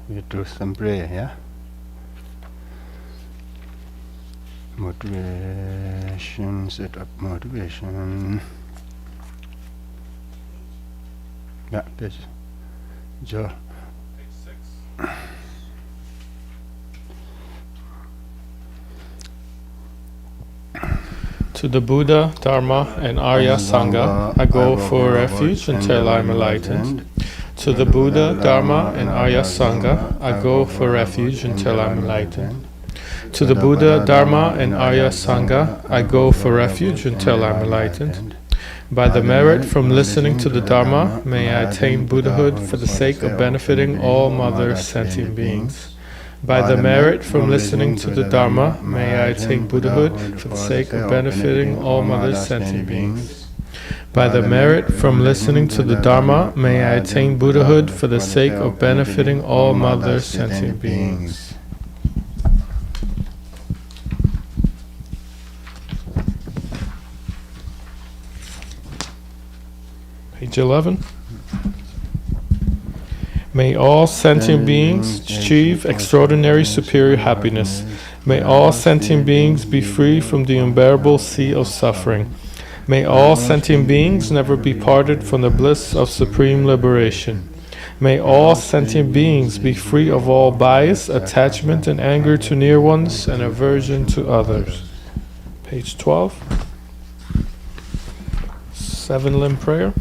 we do some prayer, yeah? Motivation, set up motivation. Yeah, page. Joe. Page 6. To the Buddha, Dharma, and Arya Sangha, I go for refuge until I'm enlightened. To the Buddha, Dharma, and Arya Sangha, I go for refuge until I'm enlightened. To the Buddha, Dharma, and Arya Sangha, I go for refuge until I'm enlightened. By the merit from listening to the Dharma, may I attain Buddhahood for the sake of benefiting all mother sentient beings. By the merit from listening to the Dharma, may I attain Buddhahood for the sake of benefiting all mother sentient beings. By the merit from listening to the Dharma, may I attain Buddhahood for the sake of benefiting all mother sentient beings. Page 11. May all sentient beings achieve extraordinary superior happiness. May all sentient beings be free from the unbearable sea of suffering. May all sentient beings never be parted from the bliss of supreme liberation. May all sentient beings be free of all bias, attachment, and anger to near ones, and aversion to others. Page 12. 7-limb prayer.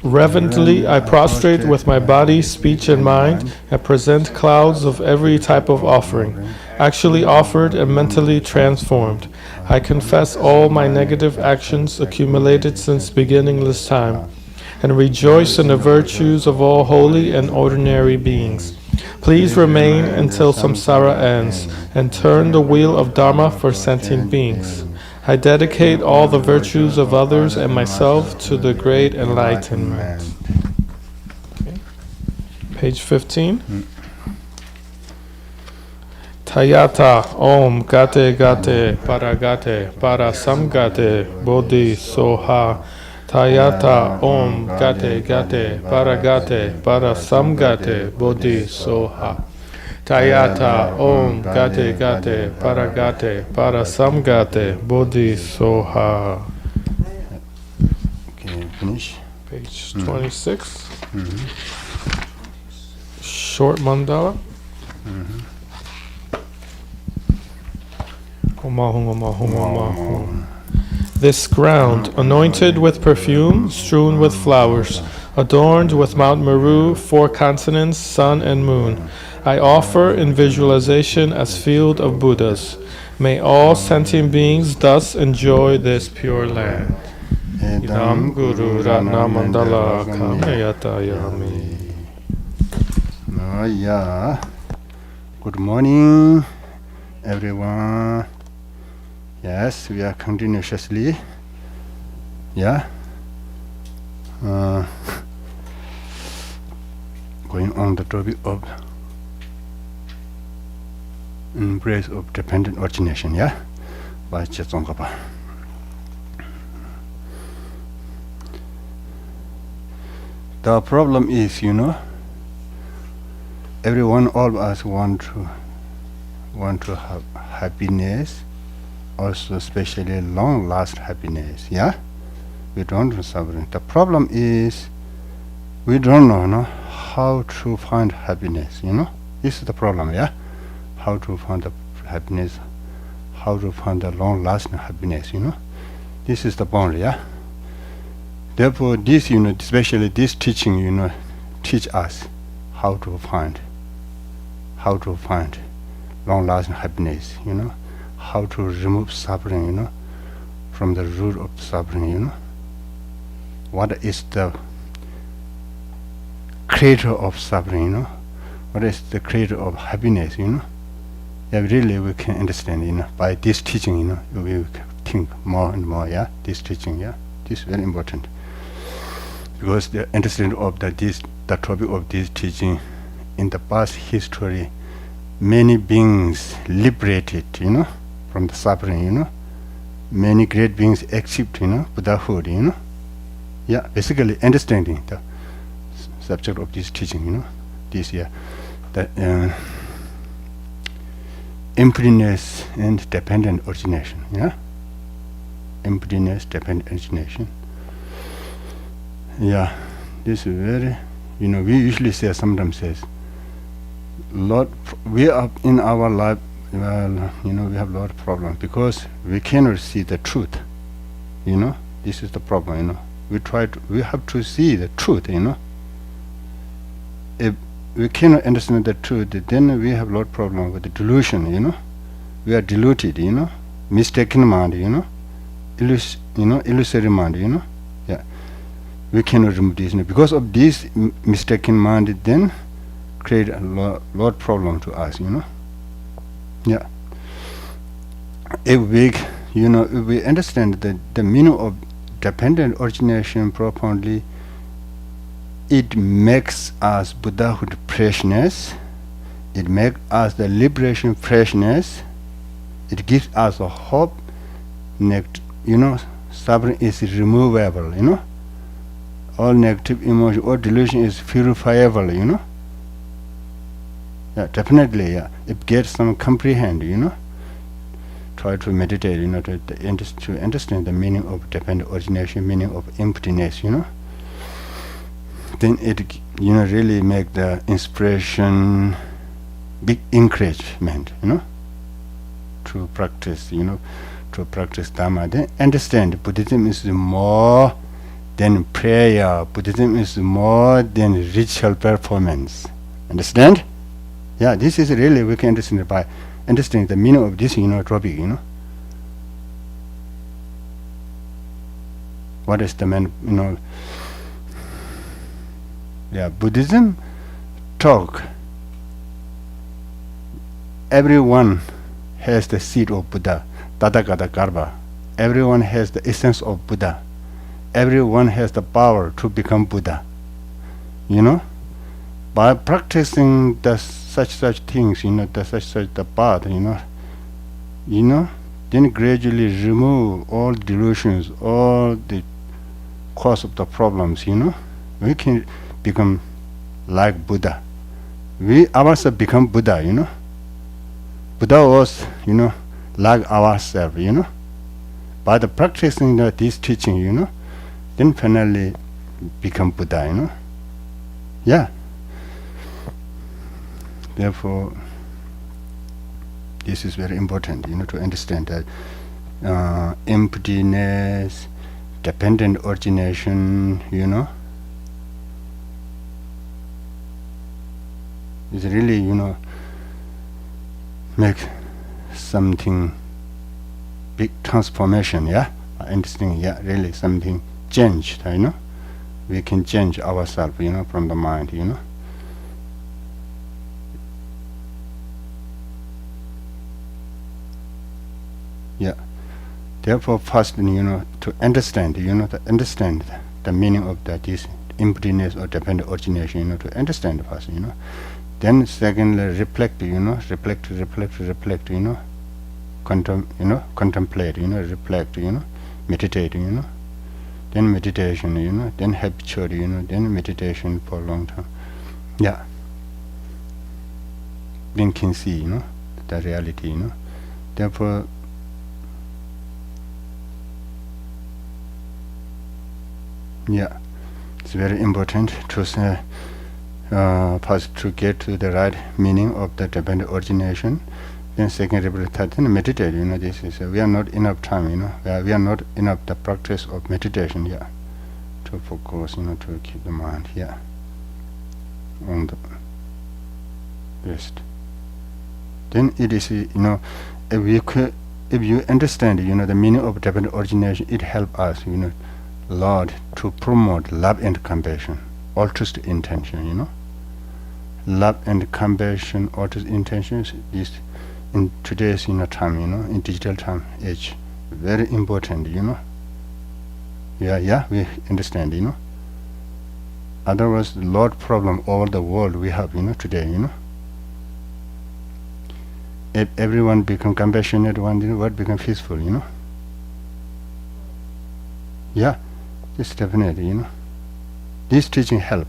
Reverently, I prostrate with my body, speech, and mind, and present clouds of every type of offering, actually offered and mentally transformed. I confess all my negative actions accumulated since beginningless time, and rejoice in the virtues of all holy and ordinary beings. Please remain until samsara ends, and turn the wheel of Dharma for sentient beings. I dedicate all the virtues of others and myself to the great enlightenment. Okay. Page 15. Tayata Om Gate Gate Paragate Parasamgate Bodhi Soha. Tayata Om Gate Gate Paragate Parasamgate Bodhi Soha. Tayata Om Gate Gate Paragate Parasamgate Bodhi Soha. Okay, finish. Page 26. Short mandala. This ground, anointed with perfume, strewn with flowers, adorned with Mount Meru, 4 continents, sun and moon, I offer in visualization as field of Buddhas. May all sentient beings thus enjoy this pure land. Idam Guru Ratna Mandala Kamayatayami. Yeah. Good morning, everyone. Yes, we are continuously. Yeah. Going on the topic of embrace of dependent origination, yeah? By Chetsongkapa. The problem is, everyone, all of us want to have happiness, also especially long-lasting happiness, yeah? We don't want suffering. The problem is we don't know how to find happiness, This is the problem, yeah? How to find the happiness, how to find the long-lasting happiness, This is the point, yeah? Therefore, this, especially this teaching, teach us how to find long-lasting happiness, how to remove suffering, from the root of suffering, What is the creator of suffering, What is the creator of happiness, Yeah, really we can understand, by this teaching, we think more and more, yeah, this teaching, yeah, this is very important. Because the understanding of the topic of this teaching, in the past history, many beings liberated, from the suffering, Many great beings achieved, Buddhahood, Yeah, basically understanding the subject of this teaching, this year. the emptiness and dependent origination. Yeah, emptiness, dependent origination. Yeah, this is very, we usually say, sometimes says, Lord, we are in our life, well, we have a lot of problems because we cannot see the truth. This is the problem. We have to see the truth. If we cannot understand the truth, then we have a lot of problem with the delusion. We are deluded. Mistaken mind. Illusory mind. Yeah, we cannot remove this. Because of this mistaken mind, then create a lot problem to us. Yeah. If we understand the meaning of dependent origination profoundly, it makes us Buddhahood freshness. It makes us the liberation freshness. It gives us a hope. Suffering is removable. All negative emotion or delusion is purifiable. Yeah, definitely. Yeah, it gets some comprehend. Try to meditate. To understand the meaning of dependent origination, meaning of emptiness. Then it really make the inspiration big encouragement. To practice. To practice Dhamma. Then understand Buddhism is more than prayer. Buddhism is more than ritual performance. Understand? Yeah, this is really, we can understand by understanding the meaning of this topic. What is the yeah, Buddhism talk. Everyone has the seed of Buddha, Tathagata Garbha. Everyone has the essence of Buddha. Everyone has the power to become Buddha. By practicing such things, the path, then gradually remove all delusions, all the cause of the problems, we can become like Buddha. We ourselves become Buddha, Buddha was, like ourselves, By the practicing this teaching, then finally become Buddha, Yeah. Therefore, this is very important, to understand that emptiness, dependent origination, is really, make something big transformation, yeah? Understanding, yeah, really something changed, We can change ourselves, from the mind, Yeah. Therefore, first, to understand, to understand the meaning of this emptiness or dependent origination, to understand first, Then, secondly, reflect, reflect, contemplate, reflect, meditate, Then meditation, then habitual, then meditation for a long time. Yeah. Then can see, the reality, Therefore, yeah, it's very important to say, first to get to the right meaning of the dependent origination. Then secondly, third, then meditate. This is we are not enough time. We are not enough the practice of meditation. Yeah, to focus. To keep the mind. Yeah, on the rest. Then it is if you understand the meaning of dependent origination, it helps us Lord to promote love and compassion, altruistic intention. Love and compassion, altruistic intentions. This in today's time, in digital time age, very important. Yeah, we understand. Otherwise, the lot problem over the world we have today. If everyone become compassionate, one world become peaceful. Yeah, this definitely. This teaching help.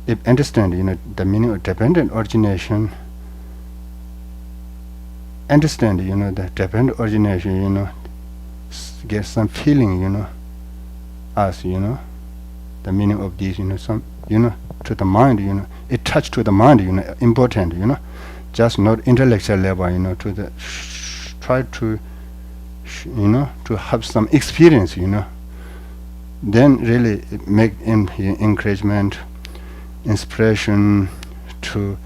if understand, the meaning of dependent origination, understand, the dependent origination, get some feeling, as, the meaning of this, some, to the mind, it touch to the mind, important, just not intellectual level, to the, try to, to have some experience, then really make encouragement, inspiration to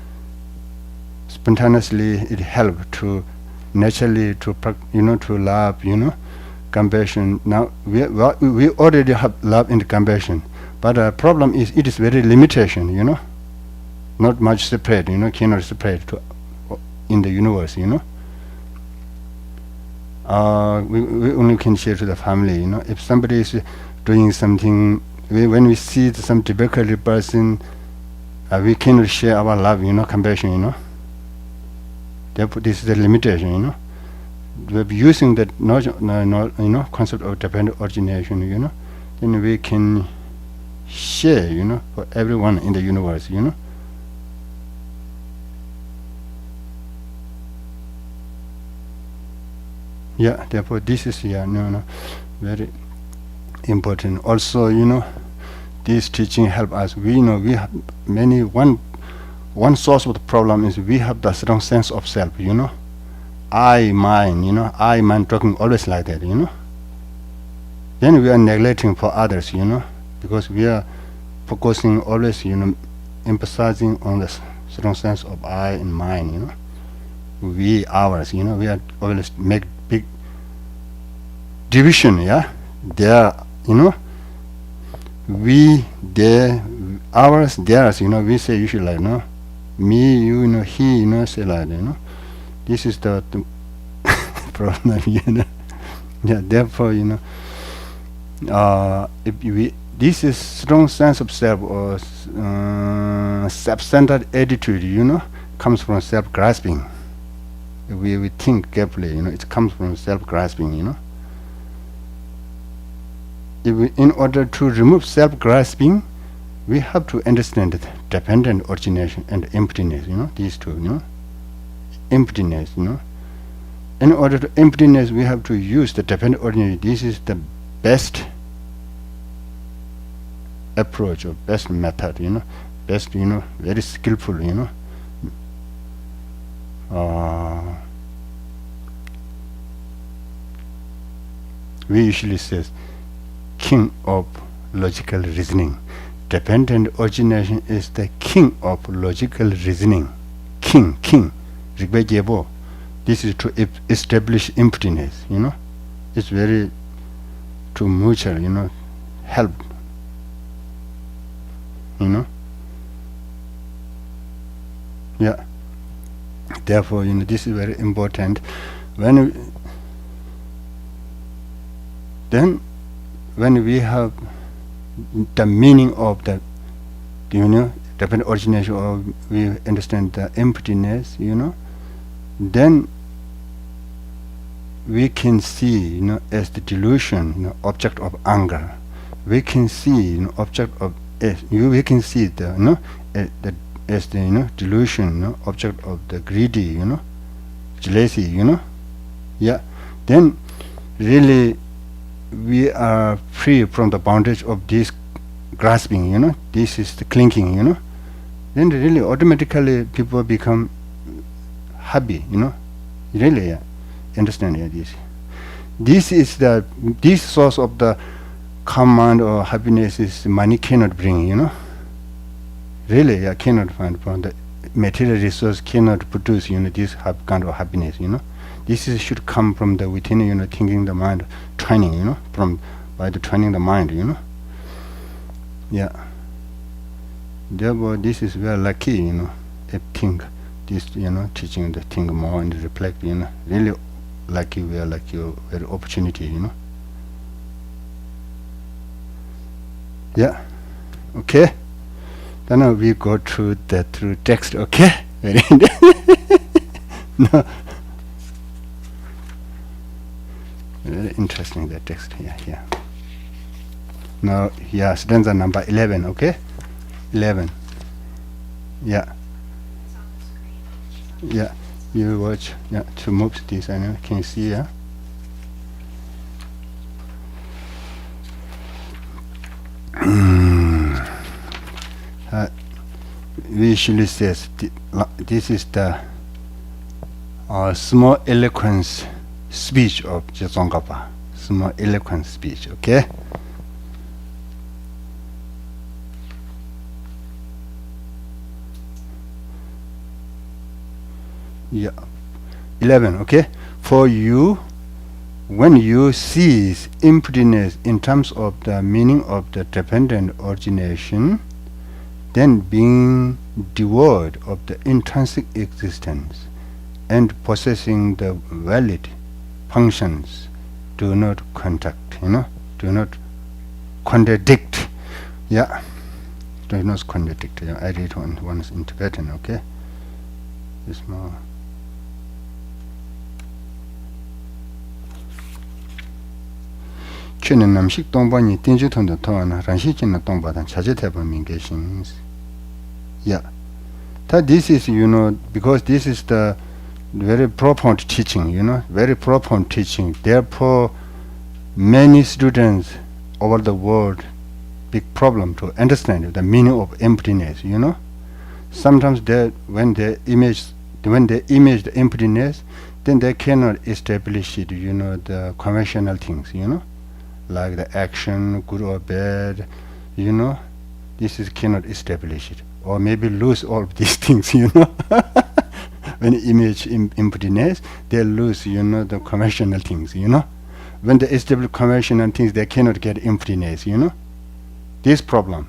spontaneously, it help to naturally to to love, compassion. Now we already have love and compassion, but the problem is it is very limitation, not much separate, cannot separate to in the universe, we only can share to the family, if somebody is doing something, when we see some difficult person, we cannot share our love, compassion, therefore this is the limitation, we're using that concept of dependent origination, then we can share, for everyone in the universe, yeah, therefore this is very important. Also, this teaching help us. We have many one source of the problem is we have the strong sense of self, I, mine, talking always like that, then we are neglecting for others, because we are focusing always, emphasizing on the strong sense of I and mine, we, ours, we are always make big division, there, we, there, ours, theirs, we say usually like, me, you, he, say like that, this is the problem, yeah, therefore, if we, this is strong sense of self or self-centered attitude, comes from self-grasping. If we think carefully, it comes from self-grasping, if we, in order to remove self-grasping, we have to understand the dependent origination and emptiness, these two, emptiness, in order to emptiness, we have to use the dependent origination. This is the best approach or best method, best, very skillful, we usually say king of logical reasoning. Dependent origination is the king of logical reasoning. King. This is to establish emptiness, it's very to mutual, help, yeah, therefore, this is very important. When we have the meaning of the, dependent origination, or we understand the emptiness, then we can see, as the delusion, object of anger. We can see, object of, we can see the, as the, delusion, object of the greedy, jealousy, yeah. Then really we are free from the bondage of this grasping, this is the clinging, then really automatically people become happy, really, understand this is the, this source of the command or happiness is money cannot bring, really, cannot find from the material resource, cannot produce, this kind of happiness, this is, should come from the within, thinking the mind, training, from by the training the mind, yeah. Therefore, this is very lucky, if think this, teaching the think more and reflect, really lucky, we are lucky, very opportunity, yeah. Okay. Then we go through text. Okay. Very no. Very interesting, the text here. Now, stanza number 11. Okay, 11. Yeah. Yeah. You watch. Yeah. To move this, I know. Can you see? Yeah. Visually says this is the small eloquence speech of Jezongapa. Small eloquence speech. Okay. Yeah. 11. Okay. For you, when you cease emptiness in terms of the meaning of the dependent origination, then being devoid of the intrinsic existence and possessing the valid functions do not contact, do not contradict. Yeah. Do not contradict. Yeah. I read once in Tibetan, okay? This more. Chenen namshik tongpa tinju tonda toana ranshikina tongpa dan chaje tepa mingeshin. Yeah. This is, because this is the very profound teaching, very profound teaching. Therefore, many students over the world, big problem to understand the meaning of emptiness, Sometimes when they image the emptiness, then they cannot establish it, the conventional things, like the action, good or bad, this is cannot establish it. Or maybe lose all of these things, When you image emptiness, they lose, the conventional things, When they establish conventional things, they cannot get emptiness, This problem.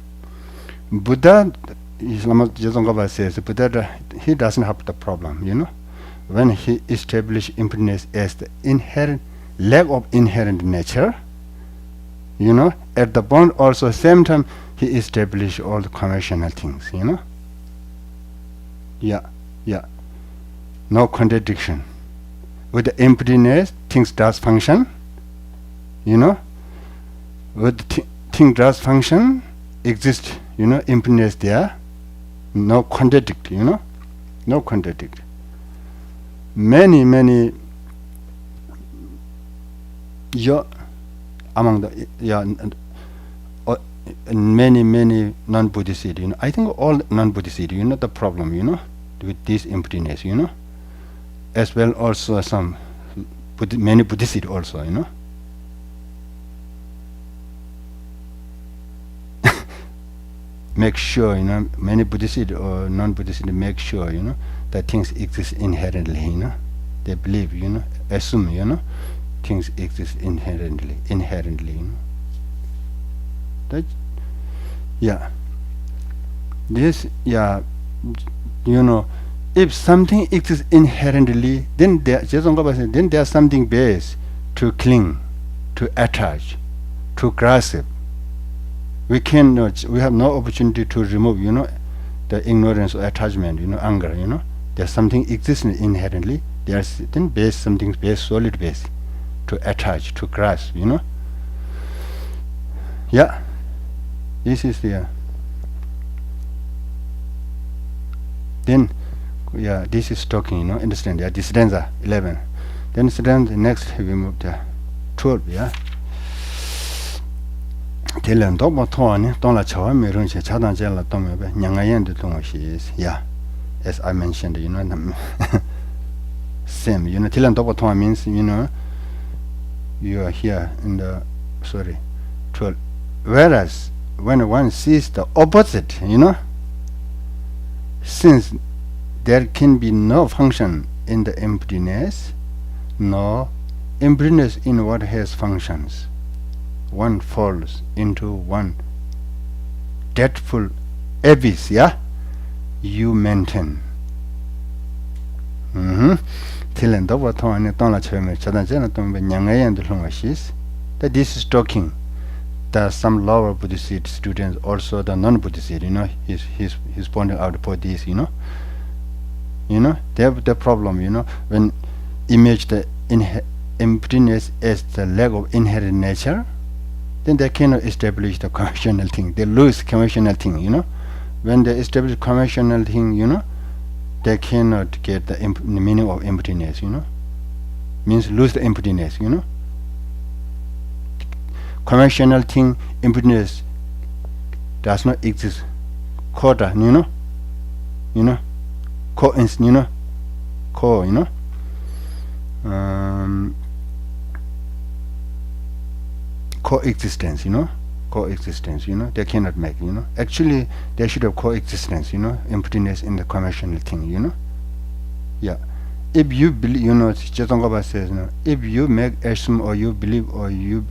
Buddha, Jezongapa says, Buddha, he doesn't have the problem, When he established emptiness as the inherent, lack of inherent nature, at the point also same time he established all the conventional things, Yeah. No contradiction. With the emptiness, things does function, With thing does function, exist, emptiness there, no contradict, No contradict. Many, among the many non-Buddhists, I think all non-Buddhists, the problem, with this emptiness, as well also some many Buddhists also, make sure, many Buddhists or non-Buddhists make sure, that things exist inherently, They believe, assume, things exist inherently, That, yeah. This, yeah, if something exists inherently, then there's something base to cling, to attach, to grasp. We have no opportunity to remove, the ignorance or attachment, anger, There's something existing inherently. There's then base, something base, solid base, to attach, to grasp, Yeah. This is the. Then, yeah, this is talking, understand? Yeah, this stanza 11. Then stanza next we move to 12. Yeah. Telen dobo toani donla chawa mirun che chadan jela tome be nyangayen de tongo shi. Yeah. As I mentioned, same, telen dobo toa means, you are here in the 12. Whereas when one sees the opposite, since there can be no function in the emptiness, nor emptiness in what has functions, one falls into one deathful abyss, yeah? You maintain. That this is talking. There are some lower Buddhist students, also the non-Buddhist, he's pointing out for this, they have the problem, when image the emptiness as the lack of inherent nature, then they cannot establish the conventional thing. They lose conventional thing, when they establish conventional thing, you know, they cannot get the meaning of emptiness, you know, means lose the emptiness, you know. Conventional thing, emptiness does not exist. Quota, you know, coexistence, you know, coexistence, you know, they cannot make, you know. Actually, they should have coexistence, you know, emptiness in the conventional thing, you know. Yeah. If you believe, you know, Chetangaba says, you know, if you make assume or you believe or you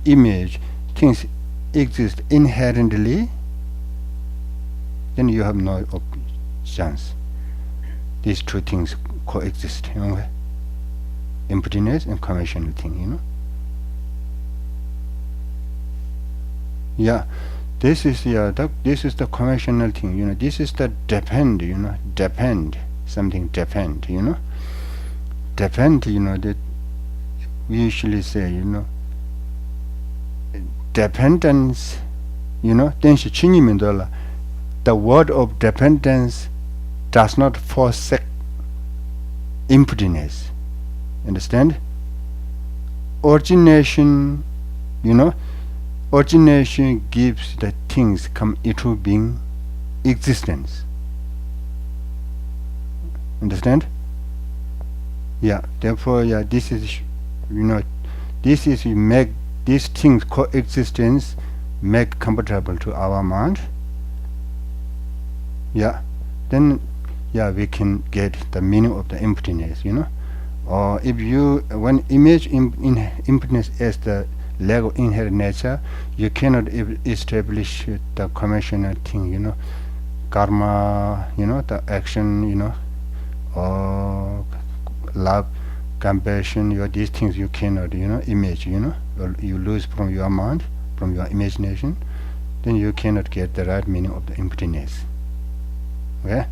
image things exist inherently, then you have no chance. These two things coexist, you know, emptiness and conventional thing, you know. Yeah, this is this is the conventional thing, you know. This is the depend, you know, something depend, you know. Depend, you know, that we usually say, you know, dependence, you know. The word of dependence does not forsake emptiness. Understand? Origination, you know, origination gives the things come into being, existence. Understand? Yeah, therefore, yeah, this is, you know, this is make these things coexistence make comfortable to our mind. Yeah, then yeah, we can get the meaning of the emptiness, you know. Or if you when image in emptiness as the lack of inherent nature, you cannot establish the conventional thing, you know, karma, you know, the action, you know, or love, compassion, these things you cannot, you know, image, you know, or you lose from your mind, from your imagination, then you cannot get the right meaning of the emptiness. Okay?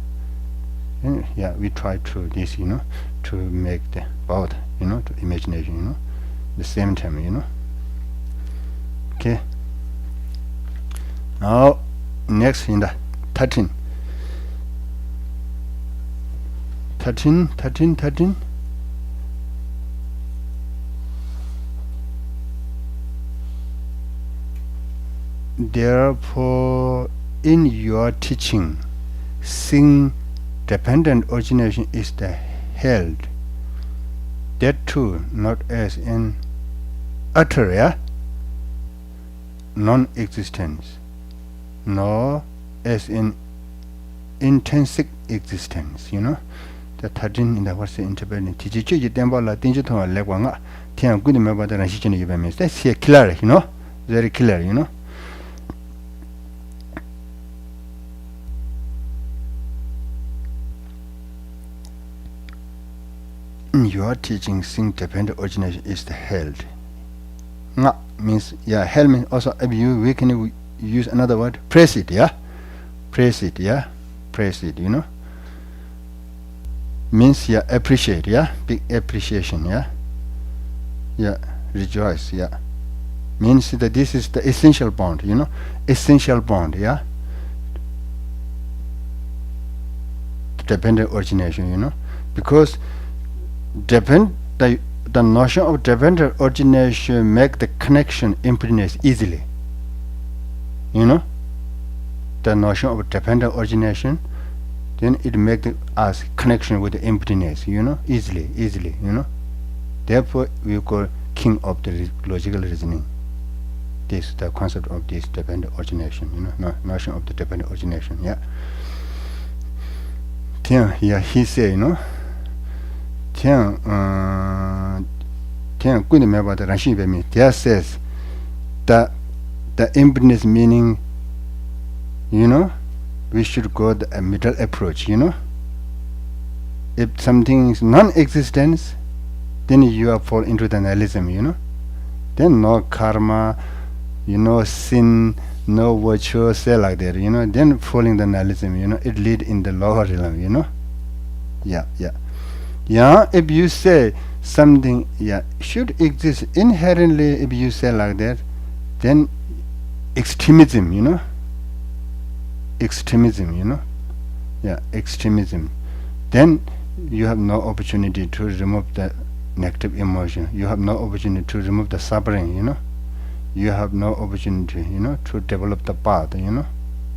And yeah, we try to this, you know, to make the both, you know, to imagination, you know, the same time, you know. Okay. Now, next in the 13. Therefore, in your teaching, seeing dependent origination is the held. That too, not as an utter, yeah, non-existence, nor as an intrinsic existence, you know. The 13 in the what's the interpreting teacher you temple la tinju to like wanga tian good member that and she means that's here clear, you know, very clear, you know. In your teaching, seeing dependent origination is the held. Nga means, yeah, held means also we can use another word, praise it, yeah, praise it, yeah, praise it, you know, means, yeah, appreciate, yeah, big appreciation, yeah, yeah, rejoice, yeah, means that this is the essential bond, you know, essential bond, yeah, dependent origination, you know, because the notion of dependent origination make the connection emptiness easily, you know. The notion of dependent origination, then it make us connection with the emptiness, you know, easily, you know. Therefore, we call king of the logical reasoning. This the concept of this dependent origination, you know, notion of the dependent origination, yeah. Yeah, he say, you know. There says that the emptiness meaning, you know, we should go the middle approach, you know. If something is non-existence, then you are fall into the nihilism, you know. Then no karma, you know, sin, no virtue, say like that, you know. Then falling the nihilism, you know, it lead in the lower realm, you know. Yeah. Yeah, if you say something, yeah, should exist inherently, if you say like that, then extremism, you know, extremism, extremism, then you have no opportunity to remove the negative emotion. You have no opportunity to remove the suffering, you have no opportunity, to develop the path,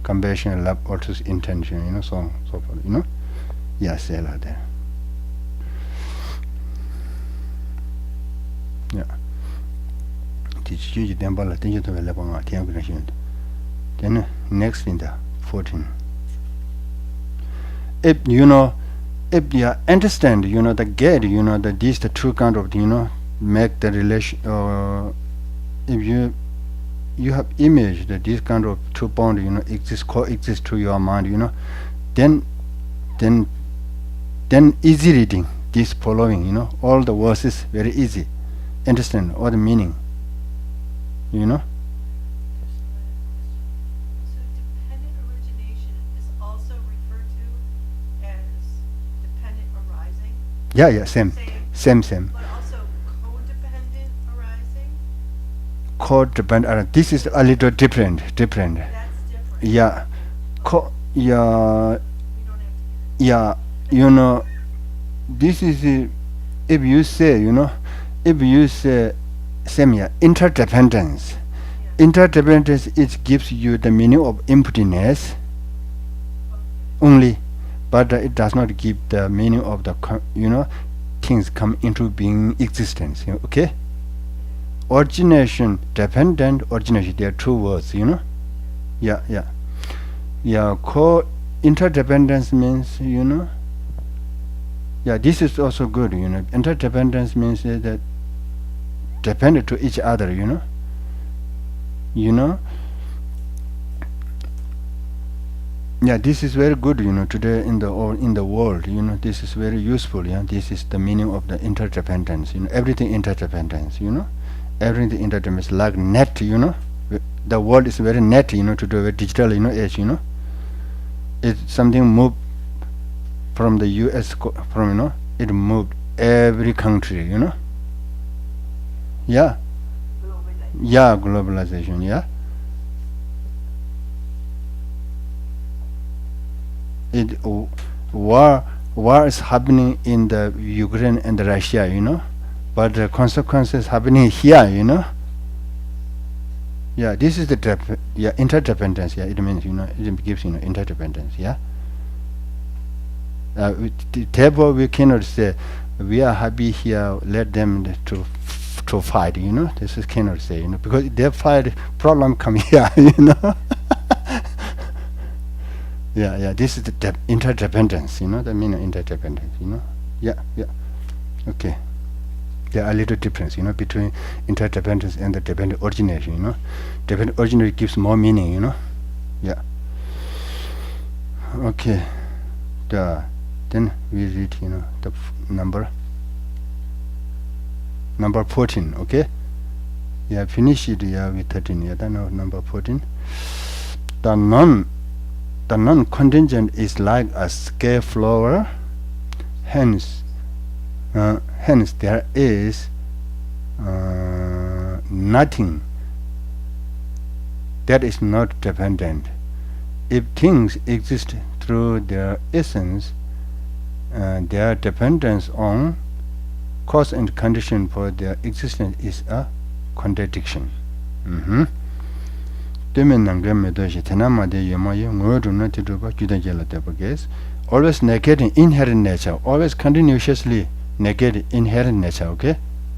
compassion, love, altruistic intention, so on, so forth, say like that. Then next in the 14. If if you understand, the get, that these the two kind of, make the relation, if you have image that this kind of two bond, coexist to your mind, then easy reading this following, all the verses very easy, understand all the meaning, So dependent origination is also referred to as dependent arising? Same. But also codependent arising? Codependent, this is a little different. That's different. Yeah. We don't have to get it. This is if you say same interdependence. Interdependence, it gives you the meaning of emptiness only, but it does not give the meaning of the things come into being existence. Okay. Origination, dependent, origination. There are two words. Interdependence means this is also good. Interdependence means that dependent to each other. This is very good. Today in the world. This is very useful. This is the meaning of the interdependence. Everything interdependence. Everything interdependence, like net. The world is very net. To the digital age. It's something moved from the US, it moved every country, globalization. War is happening in the Ukraine and Russia, but the consequences happening here, this is the interdependence. It means it gives interdependence. Therefore we cannot say we are happy here, let them to fight. This is cannot say, because they fight, problem come here. This is the interdependence. The meaning of interdependence. Okay. There are little difference, between interdependence and the dependent origination. Dependent origination gives more meaning, Okay. Then we read, the number 14. Okay. Finish it with 13. Number 14. The non-contingent is like a scale flower. Hence there is nothing that is not dependent. If things exist through their essence, their dependence on cause and condition for their existence is a contradiction. Always negating inherent nature, always continuously negate inherent nature. Okay.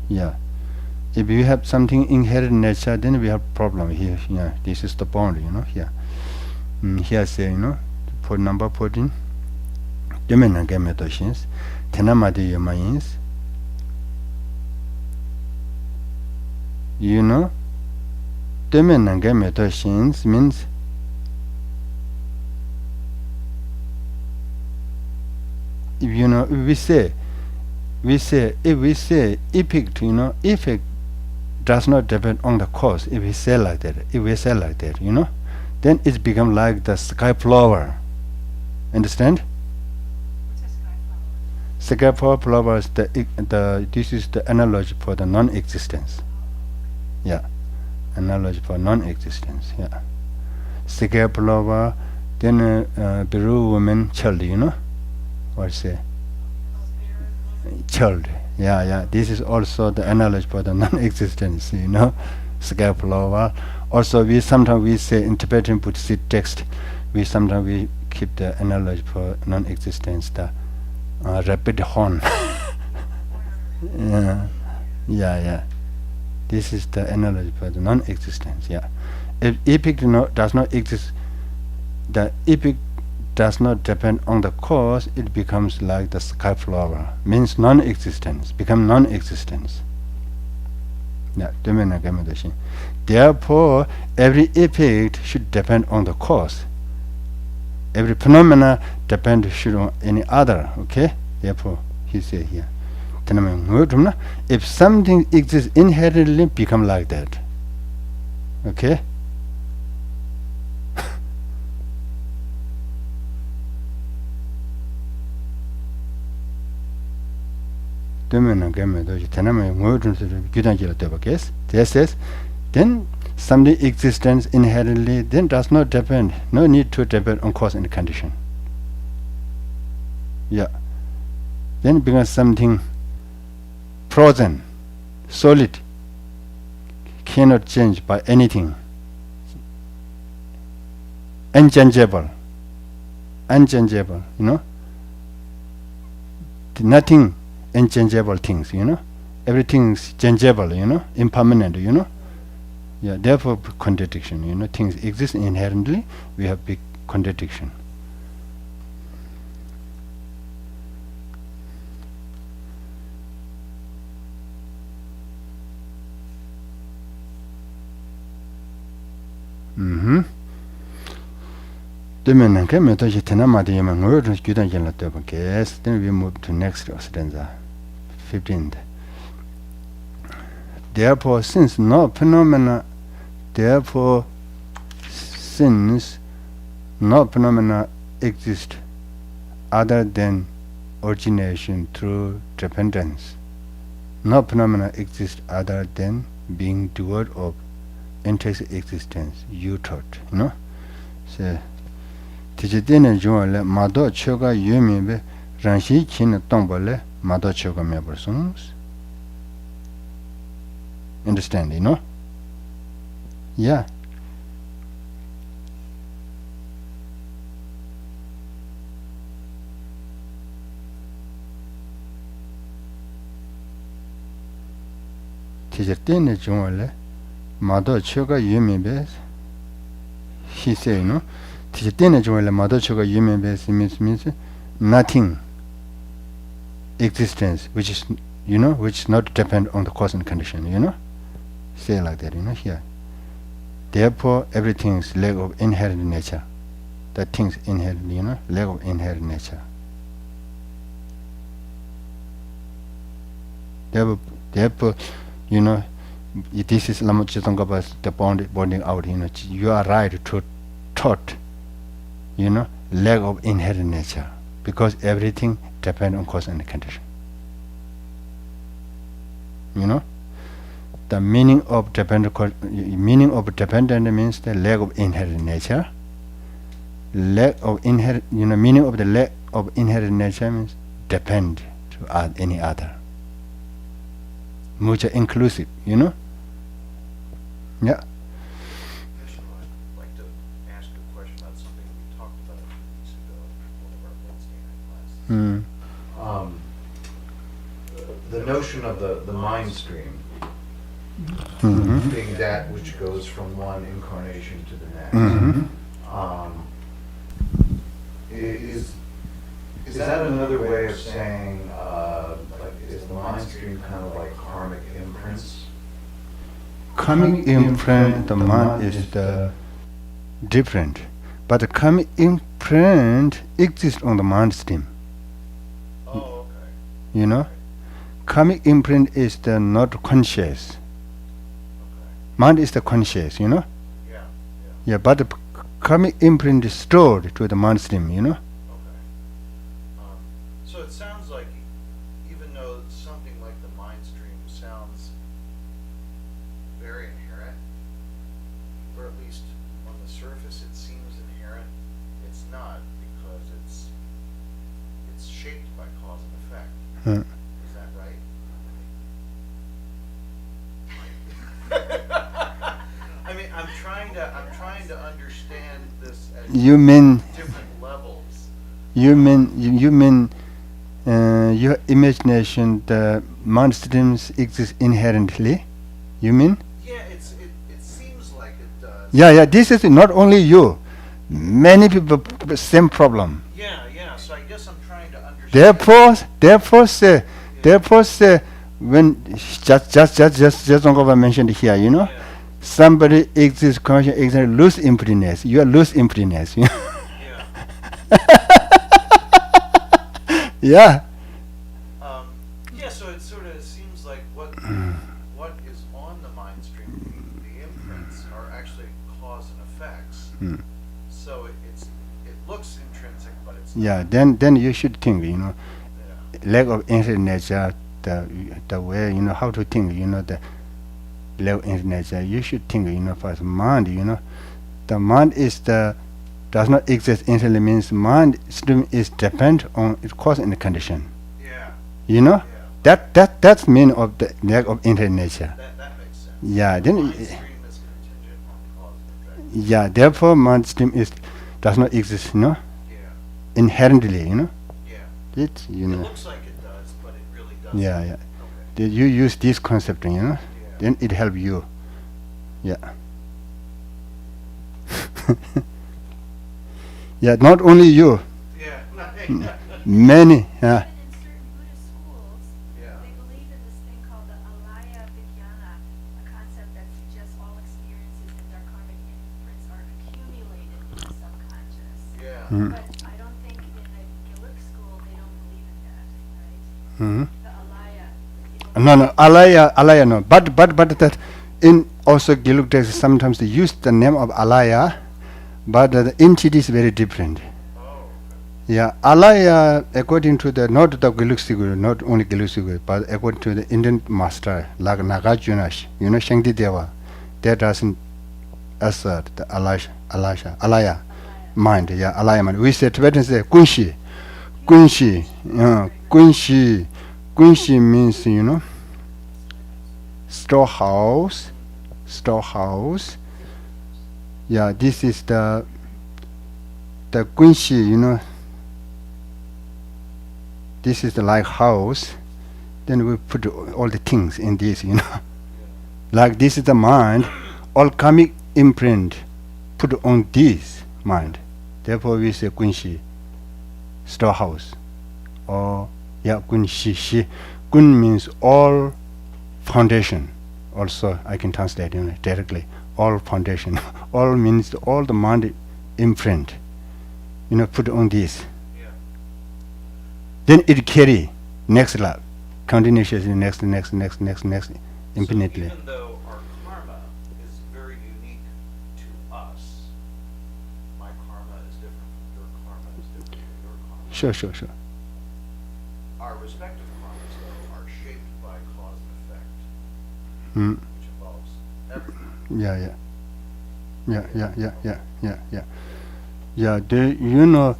If you have something inherent nature, then we have problem here. This is the point. Here say, for number 14, Dominanga metoshins, Tenamadi Yomayins, Dominanga metoshins means if we say effect, effect does not depend on the cause. If we say like that, then it's become like the sky flower. Understand? What's a sky flower? Sky flower is this is the analogy for the non-existence. Analogy for non-existence. Sky flower, then Peru woman child, you know, what's say child. Yeah. This is also the analogy for the non-existence, you know, sky flower. Also, we sometimes say interpreting Buddhist text. We sometimes keep the analogy for non-existence, the rapid horn. Yeah. This is the analogy for the non-existence. Yeah. If epic does not exist, the epic does not depend on the cause. It becomes like the sky flower, means non-existence, become non-existence. Yeah. Therefore, every effect should depend on the cause. Every phenomena depends should on any other. Okay. Therefore, he said here. If something exists inherently, become like that. Okay. This says, then something existence inherently then does not depend, no need to depend on cause and condition. Yeah. Then it becomes something frozen, solid, cannot change by anything, unchangeable, you know, nothing unchangeable things, you know, everything is changeable, you know, impermanent, you know. Yeah, therefore contradiction, you know, things exist inherently, we have big contradiction. Then we move to next stanza, 15th. Therefore, since no phenomena exist other than origination through dependence, no phenomena exist other than being doer of intrinsic existence, you thought, you know. So tijidene joale mado choga yumebe ranshi kin tombole mado choga mebersons. Understand, you know? Yeah. tijidene joale mado choga yumebe, he say, you know, means nothing existence which is, you know, which is not depend on the cause and condition, you know, say like that, you know, here. Therefore, everything is lack of inherent nature. That things inherent, you know, lack of inherent nature. Therefore, you know, this is Lama Chitangabas, the bonding out, you know, you are right to thought, you know, lack of inherent nature, because everything depends on cause and condition. You know, the meaning of dependent means the lack of inherent nature. Lack of inherent, you know, meaning of the lack of inherent nature means depend to any other. Much inclusive, you know. Yeah. The notion of the mind stream being that which goes from one incarnation to the next. Is that another way of saying, like, is the mind stream kind of like karmic imprints? Karmic imprint, the mind is the different, but the karmic imprint exists on the mind stream. Oh, okay. You know, karmic imprint is the not conscious. Okay. Mind is the conscious, you know. Yeah. But the karmic imprint is stored to the mind stream, you know. Okay. So it sounds like even though something like the mind stream sounds very inherent, or at least on the surface it seems inherent, it's Uh, Is that right? I mean, I'm trying to understand this at you mean different levels. you mean your imagination, the mind streams exist inherently? You mean? Yeah, it seems like it does. Yeah. This is not only you. Many people same problem. Yeah. So I guess I'm trying to understand. Therefore say when just don't go mentioned here, you know, Yeah. somebody exists conscious exists lose emptiness. You are lose emptiness. Yeah. Yeah. Yeah, so it sort of seems like what is on the mind stream, the imprints are actually cause and effects. So it looks intrinsic, but it's Yeah. not. Then you should think, you know, Yeah. lack of infinite nature, the way, you know, how to think, you know, the lack of infinite nature. You should think, you know, first mind, you know, the mind is the does not exist instantly means mind stream is depend on its cause and condition. Yeah. You know, Yeah. that's mean of the lack of infinite nature. That makes sense. Yeah. The Then mind stream is contingent on cause and effect. yeah. Therefore, mind stream is does not exist. You know, Yeah. inherently. You know, Yeah. it. You It know. looks like it does, but it really doesn't. Yeah. Okay. Then you use this concept. You know, Yeah. then it help you. Yeah. Yeah. Not only you. Yeah. Many. Yeah. Even in certain Buddhist schools, Yeah. they believe in this thing called the alaya vijnana, a concept that suggests all experiences and their karmic imprints are accumulated in the subconscious. Yeah. But I don't think in the Giluk school they don't believe in that, right? Mm-hmm. The alaya. No, alaya, no. But that in also Giluk text sometimes they use the name of alaya, but the entity is very different. Oh. Yeah, alaya according to the not the Giluk Sigur, not only Giluk Sigur, but according to the Indian master like Nagarjunash, you know, Shangdi Deva, that doesn't assert the alaya mind. Yeah, alaya mind. We say Tibetan say kunshi, kunshi means, you know, storehouse. Yeah, this is the kunshi, you know, this is the like house. Then we put all the things in this, you know. Like this is the mind, all karmic imprint put on this mind. Therefore we say kunshi, storehouse. Or yeah, kunshi. Kun means all foundation. Also I can translate, you know, directly. All foundation. All means all the mind imprint, you know, put on this. Yeah. Then it carry next lap, continuously next, infinitely. So even though our karma is very unique to us, my karma is different from your karma is different from your karma. Sure. Our respective karmas, though, are shaped by cause and effect, Mm. which involves everything. Yeah. You know,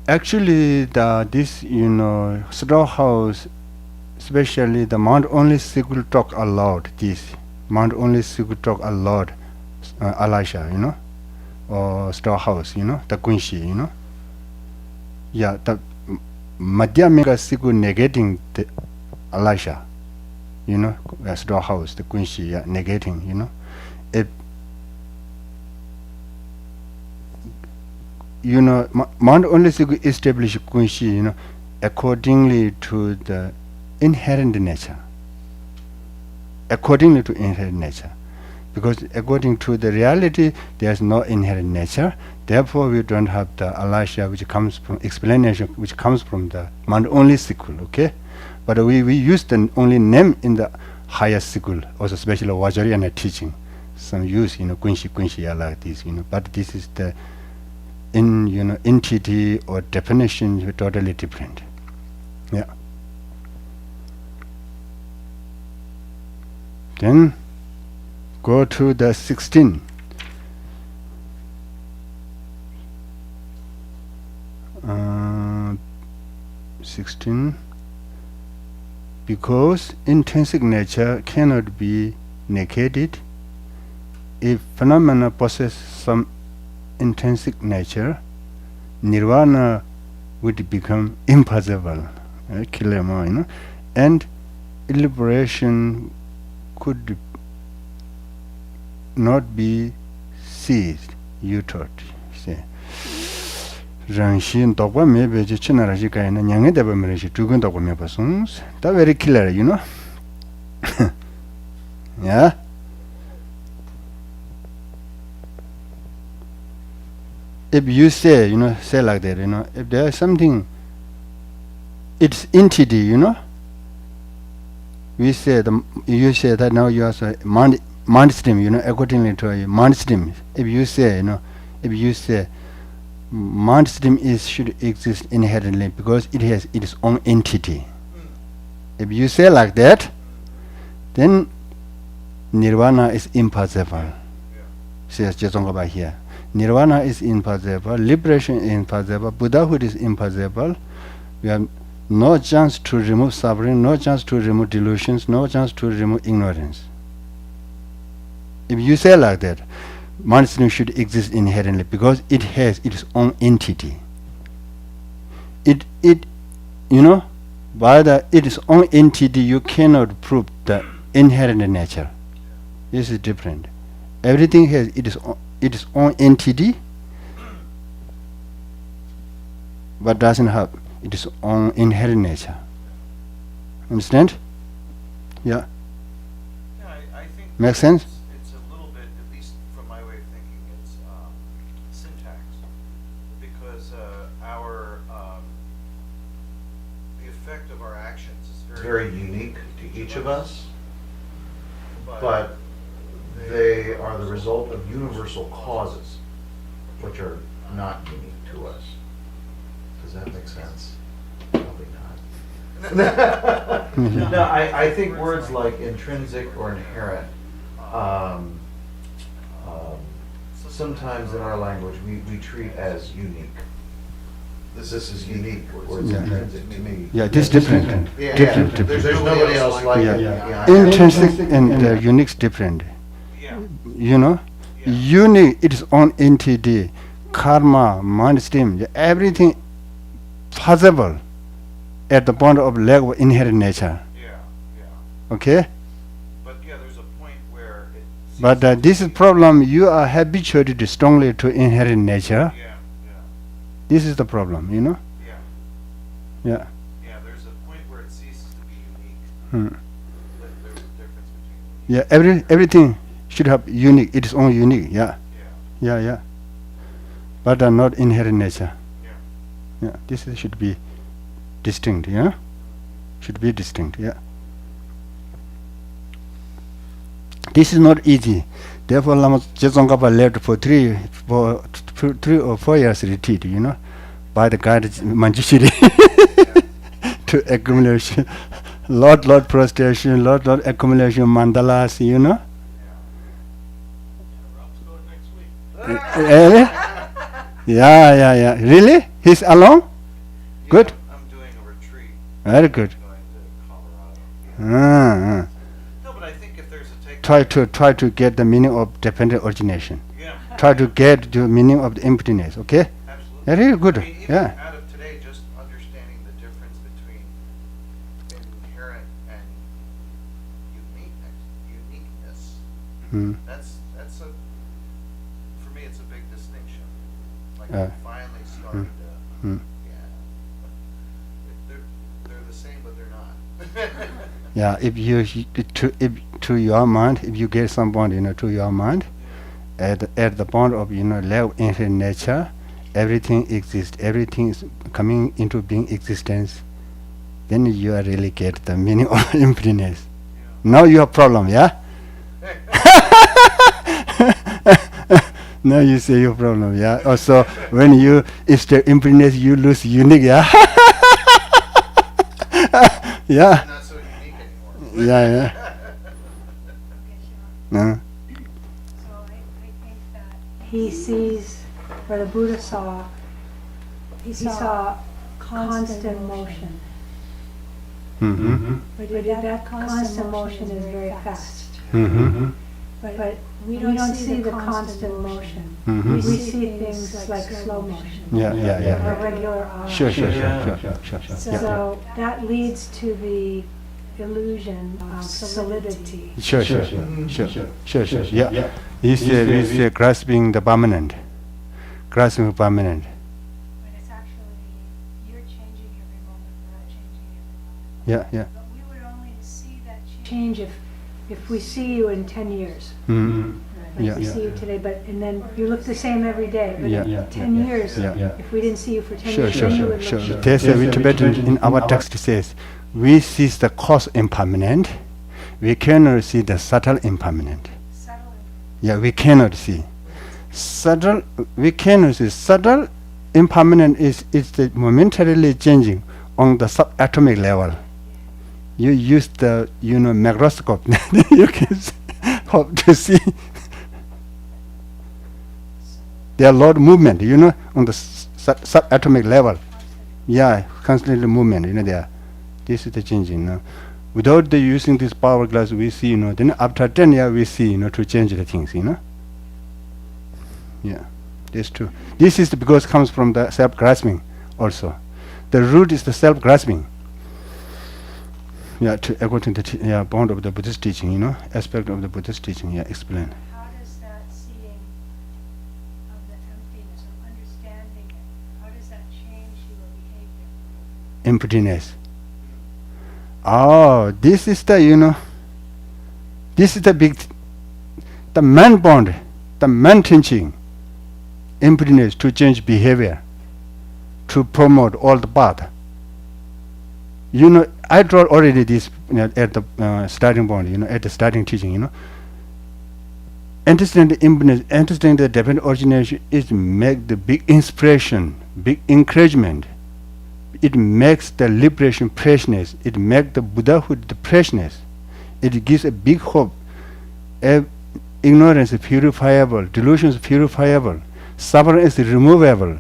actually this, you know, storehouse, especially the Mount only Sigul talk a lot. This Mount only Sigul talk a lot. Elisha, you know, or storehouse, you know, the kunshi, you know. Yeah, the Madhyamika Sigul negating the Elisha, you know, storehouse, the kunshi, yeah, negating, you know. It, you know, Mount only Sigu establish kunshi, you know, accordingly to the inherent nature. Accordingly to inherent nature. Because according to the reality, there's no inherent nature. Therefore, we don't have the Elisha, which comes from explanation, which comes from the Mount only Sikul, okay? But we use the only name in the higher Sikul, also especially Vajrayana teaching. Some use, you know, kunshi like this, you know. But this is the entity or definition totally different. Yeah. Then go to the 16. Uh, 16. because intrinsic nature cannot be negated. If phenomena possess some intrinsic nature, nirvana would become impossible, and liberation could not be seized. You thought, say. Rangshin Tokwa maybe Chinarajica and Yang Debamerish, Tugun Tokwa Mepasons. That's very clear, Yeah? If you say, say like that, if there is something, it's entity, we say, you say that now you are mind stream, accordingly to a mind stream. If you say, mind stream should exist inherently because it has its own entity. If you say like that, then nirvana is impossible. Says Jetsongaba here. Nirvana is impossible, liberation is impossible, Buddhahood is impossible. We have no chance to remove suffering, no chance to remove delusions, no chance to remove ignorance. If you say like that, mind stream should exist inherently because it has its own entity. By its own entity, you cannot prove the inherent nature. This is different. Everything has its own entity, but doesn't have its own inherent nature. Understand? Yeah. Yeah, I think Make sense? It's a little bit, at least from my way of thinking, it's syntax, because the effect of our actions is very unique to each of us, but they are the result of universal causes, which are not unique to us. Does that make sense? Probably not. No, I think words like intrinsic or inherent, sometimes in our language we treat as unique. This is unique, or it's intrinsic to me. Yeah, it is different. Different. There's nobody else like it. Yeah. Intrinsic and unique is different. Unique, its own entity, karma, mind stream, everything possible at the point of lack of inherent nature. Okay? But there's a point where it... But this is problem, you are habituated strongly to inherent nature. This is the problem, Yeah. Yeah, there's a point where it ceases to be unique. There's a difference between... Yeah, everything should have unique, its own unique, yeah. But not inherent nature. Yeah, this should be distinct, should be distinct, This is not easy. Therefore, Lama Jetsongapa left for 3 or 4 years retreat, by the guidance Manjushri to accumulation, lot prostration, lot accumulation mandalas, Really? Yeah. Really? He's alone? Good. I'm doing a retreat. Very good. I'm going to Colorado. No, but I think if there's a take... Try to get the meaning of dependent origination. Yeah. Try to get the meaning of the emptiness, okay? Absolutely. Very good. I mean, even out of today, just understanding the difference between inherent and uniqueness. That's a, for me, it's a big distinction. Like I finally started to, they're the same, but they're not. Yeah, if to your mind, if you get someone, to your mind, at the point of, love inherent nature, everything exists, everything is coming into being existence, then you really get the meaning of emptiness. Now you have problem, yeah? Now you say your problem, yeah? Also, when you, if the emptiness, you lose unique, yeah? Yeah. Not so unique anymore. Yeah. No. So I think that He sees, or the Buddha saw, he saw constant motion. But that constant motion is very fast. But we don't see the constant motion. We see things like slow motion. Or regular Sure. So that leads to the illusion of solidity. Sure. Yeah. We say grasping the permanent. Grasping permanent. When it's actually, you're changing every moment, we're not changing every moment. Yeah. But we would only see that Change if we see you in 10 years. Like we see you today, and then you look the same every day. But in 10 years, if we didn't see you for 10 years, then you would look different. There's a Tibetan in our text says, we see the cause impermanent, we cannot see the subtle impermanent. We cannot see. We cannot see. Subtle impermanent is the momentarily changing on the subatomic level. You use the microscope, you can hope to see. There are a lot of movement, on the subatomic level. Constantly movement, there. This is the changing. Without the using this power glass, we see, then after 10 years, we see, to change the things, Yeah, that's true. This is because it comes from the self-grasping also. The root is the self-grasping. According to the bond of the Buddhist teaching, aspect of the Buddhist teaching. Explain. How does that seeing of the emptiness, of understanding it, how does that change your behavior? Emptiness. Oh, this is the, this is the big, the main bond, the main teaching. Emptiness to change behavior, to promote all the path. I draw already this at the starting point, at the starting teaching, Understand the emptiness, understand the dependent origination is make the big inspiration, big encouragement. It makes the liberation freshness. It makes the Buddhahood the freshness. It gives a big hope. Ignorance is purifiable, delusion is purifiable, suffering is removable.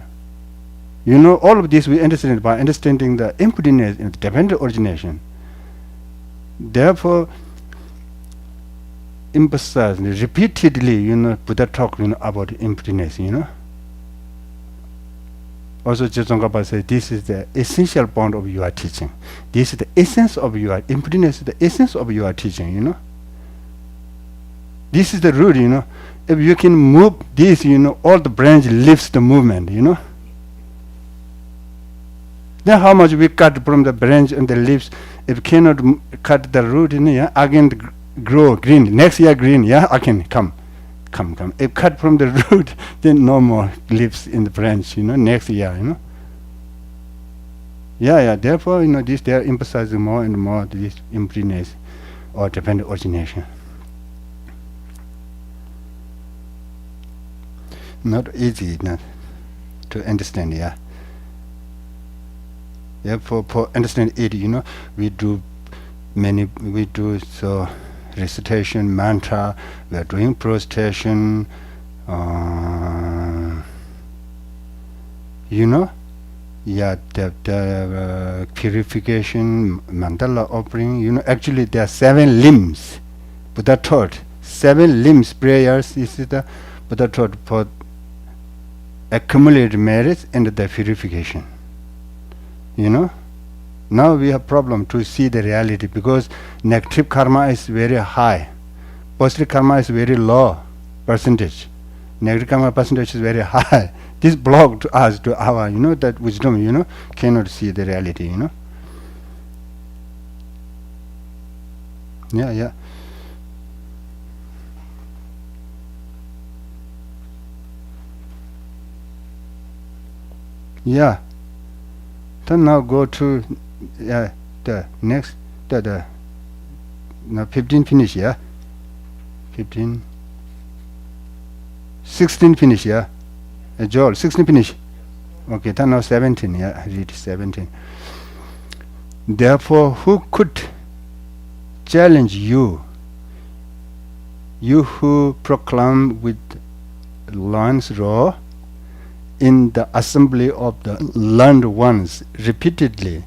All of this we understand by understanding the emptiness and the dependent origination. Therefore, emphasize repeatedly, Buddha talk about emptiness, Also, Tsongkhapa says this is the essential point of your teaching. This is the essence of your emptiness, the essence of your teaching, This is the root, If you can move this, all the branch lifts the movement, Then how much we cut from the branch and the leaves, if cannot cut the root, again grow green. Next year green, again come. If cut from the root, then no more leaves in the branch, next year, Therefore, this they are emphasizing more and more this emptiness or dependent origination. Not easy, to understand, Therefore, for understand it, we do so recitation, mantra, we are doing prostration, the purification, mandala offering, actually there are 7 limbs. Buddha taught 7 limbs prayers. This is the Buddha taught for accumulated merits and the purification. Now we have problem to see the reality because negative karma is very high, positive karma is very low percentage. Negative karma percentage is very high. This block to us, to our, that wisdom, cannot see the reality, Then now go to the next, now 15 finish, 15, 16 finish, Joel, 16 finish. Okay, then now 17, read 17. Therefore, who could challenge you, you who proclaim with loins raw, in the assembly of the learned ones repeatedly,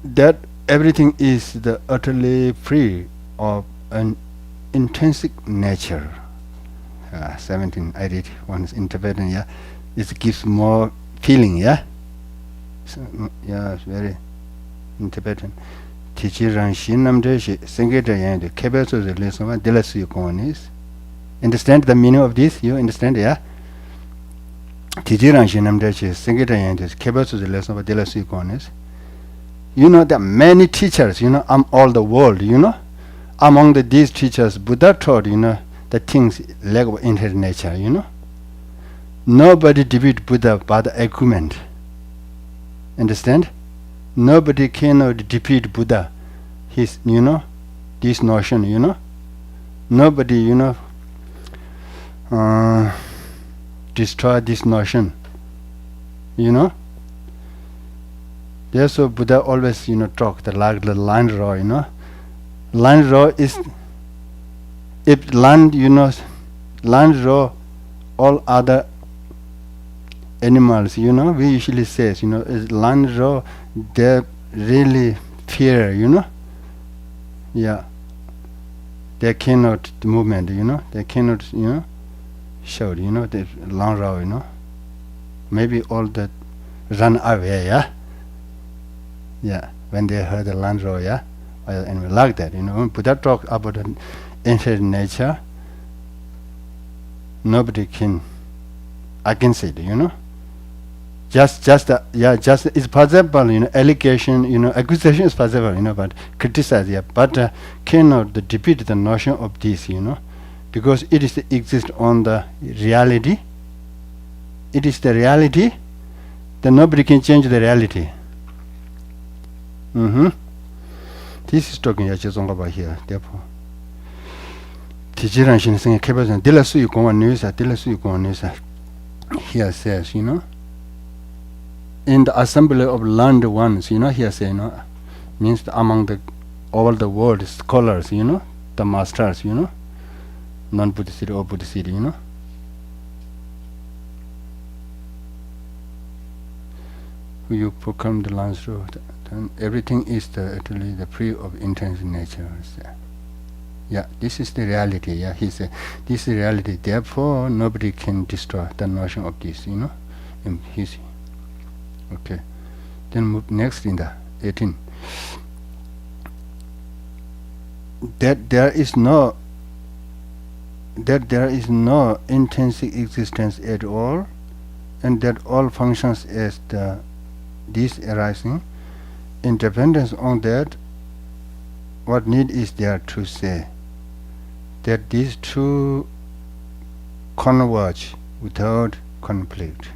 that everything is the utterly free of an intrinsic nature. 17 I read one is interpreting, yeah. It gives more feeling, yeah. So, yeah, it's very interpreting. Tichiran shinamde shi sengeta yande kebeso the lesson delasu konis. Understand the meaning of this? You understand, yeah? Tichiran shinamde shi sengeta yande kebeso the lesson delasu konis. You know, there are many teachers, you know, all the world, you know. Among these teachers, Buddha taught, you know, the things lack of inherent nature, you know. Nobody defeat Buddha by the argument. Understand? Nobody cannot defeat Buddha. His, you know, this notion, you know. Nobody, you know, destroy this notion, you know. Therefore, Buddha always, you know, talk the like the line draw, you know. Line draw is, if land, you know, land draw, all other animals, you know, we usually say, you know, is land draw, they really fear, you know. Yeah. They cannot the movement, you know. They cannot, you know, show, you know, the long draw, you know. Maybe all that run away, yeah. Yeah, when they heard the land roar, yeah, and like that, you know. When Buddha talk about the inherent nature, nobody can against it, you know. Just it's possible, you know. Allegation, you know, accusation is possible, you know, but criticize, yeah, but cannot defeat the notion of this, you know, because it is exist on the reality. It is the reality. Then nobody can change the reality. This is talking about here. Therefore, Tijiran Shin sing a cabinet, Dilasu you go on news, Dilasu you go on news. Here says, you know, in the assembly of learned ones, you know, here say, you know, means among the all the world scholars, you know, the masters, you know, non-Buddhist or Buddhist, you know. You proclaim the last road, then everything is actually the free of intrinsic nature. Yeah, this is the reality. Yeah, he said, this is the reality. Therefore, nobody can destroy the notion of this, you know. Okay. Then move next in the 18. That there is no intrinsic existence at all, and that all functions as this arising, independence on that, what need is there to say that these two converge without conflict.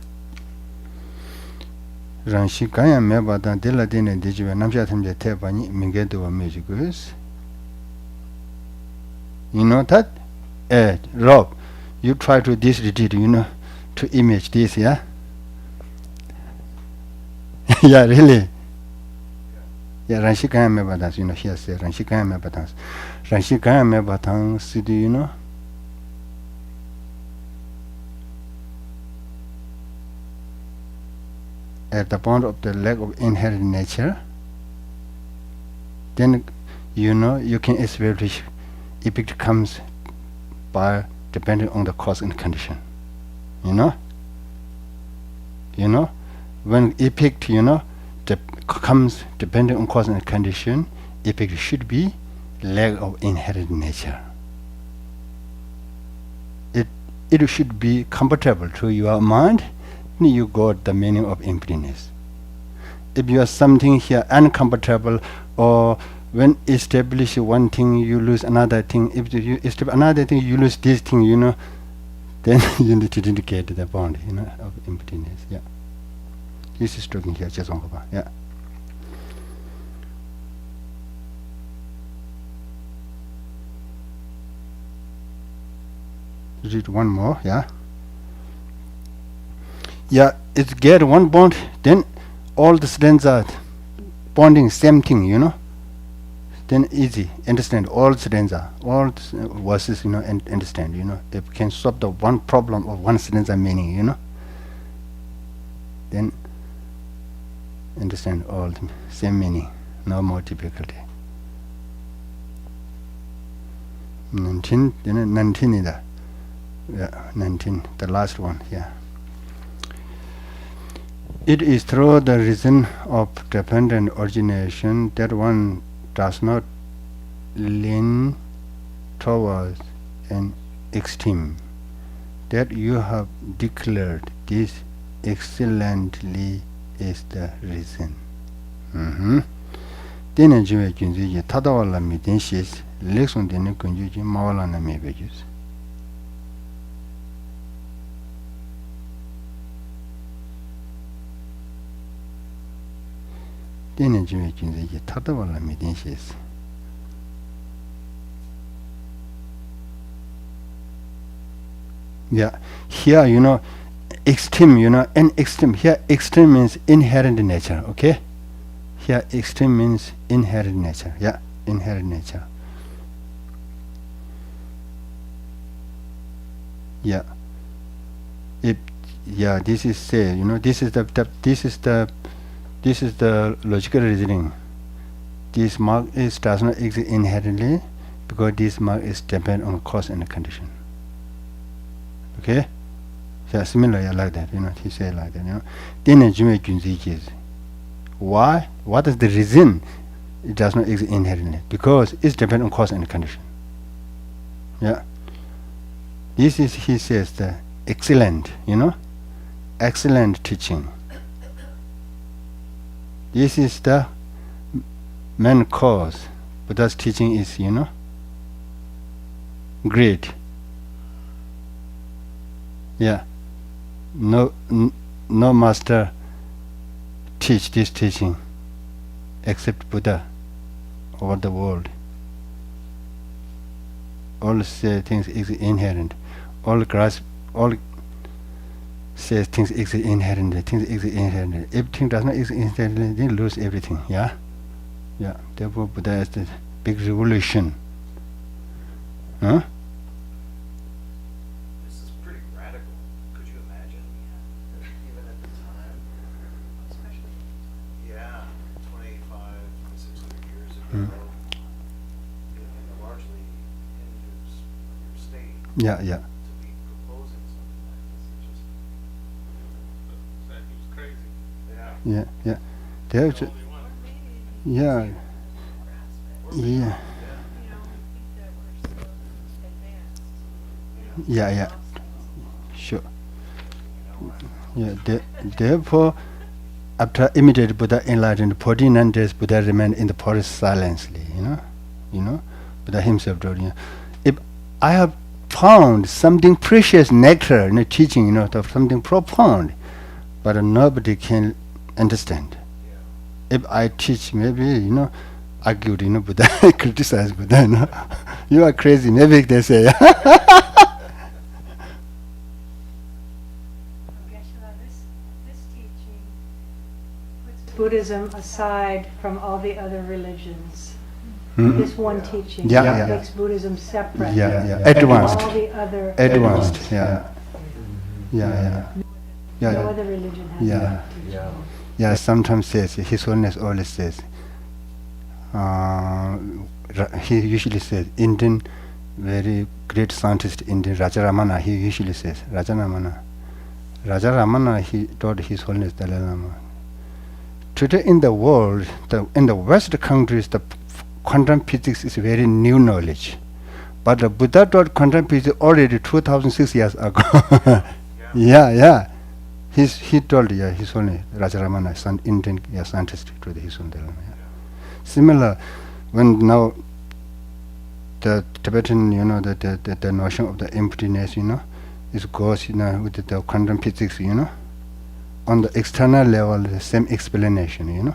Ranshi kaya me batan dela dine dijiwe namsha thamje te bani mingedo wa mejigus. You know that? Rob, you try to this retreat, you know, to image this, yeah? Yeah, really. Yeah, Ranshi kaya me batans, you know, here say Ranshi kaya me batans. Ranshi kaya me batans, city, you know. At the point of the lack of inherent nature, then, you know, you can establish if it comes by depending on the cause and condition. You know? You know? When effect, you know, comes depending on cause and condition, effect should be lack of inherent nature. It should be compatible to your mind, and you got the meaning of emptiness. If you are something here incompatible, or when establish one thing you lose another thing, if you establish another thing you lose this thing, you know, then you need to indicate the bond, you know, of emptiness. Yeah. This is talking here, yeah. Read one more, yeah. Yeah, it's get one bond, then all the students are bonding same thing, you know. Then easy, understand all students are, all verses, you know, and understand, you know. If can solve the one problem of one student's meaning, you know, then understand all the same meaning. No more difficulty. 19, 19 is that. Yeah, 19, the last one here. It is through the reason of dependent origination that one does not lean towards an extreme, that you have declared this excellently is the reason. Tene jiwe junzi ji tadawala mi den shis lekson dene kunju ji mawala na me bejus. Tene jiwe junzi ji tadawala mi den shis. Yeah, here extreme, and extreme. Here extreme means inherent nature, okay? Here extreme means inherent nature. Yeah, inherent nature. Yeah. This is say, this is the logical reasoning. This mark does not exist inherently because this mark is dependent on cause and condition. Okay? Yeah, similar like that, he said like that, Then Jimmy Junzi is why? What is the reason it does not exist inherently? Because it's dependent on cause and condition. Yeah. This is, he says, the excellent, excellent teaching. This is the main cause. Buddha's teaching is, great. Yeah. No master teach this teaching except Buddha over the world. All say things exist inherent. All says things exist inherently. Things exist inherently. Everything does not exist inherently, then lose everything. Yeah. Yeah. Therefore, Buddha has the big revolution. Huh? This is pretty radical. Could you imagine? Even at the time. Yeah, 25, 2600 years ago. In a largely Hindu state. Yeah. To be proposing something like this, it just. That he was crazy. Yeah. Yeah. There's Only one. yeah. Yeah. Yeah. Sure. Yeah. Therefore, after immediate Buddha enlightened, 49 days Buddha remained in the forest silently. Buddha himself told, if I have found something precious nectar in the teaching, of something profound, but nobody can understand. If I teach, maybe argued, Buddha criticize Buddha, you are crazy. Maybe they say. This teaching puts Buddhism aside from all the other religions. This one teaching makes Buddhism separate Advanced. from all the other Advanced. Yeah. No other religion has that teaching. Yeah, sometimes says, His Holiness always says, he usually says, Indian, very great scientist, Indian, Rajaramana, he usually says, Rajaramana, he taught His Holiness Dalai Lama. Today in the world, in the West countries, the quantum physics is very new knowledge. But the Buddha taught quantum physics already 2006 years ago. Yeah. He told His Holiness Rajaramana, Indian scientist, to His Holiness Dalai Lama. Similar, when now the Tibetan, the notion of the emptiness, it goes, with the quantum physics, on the external level, the same explanation,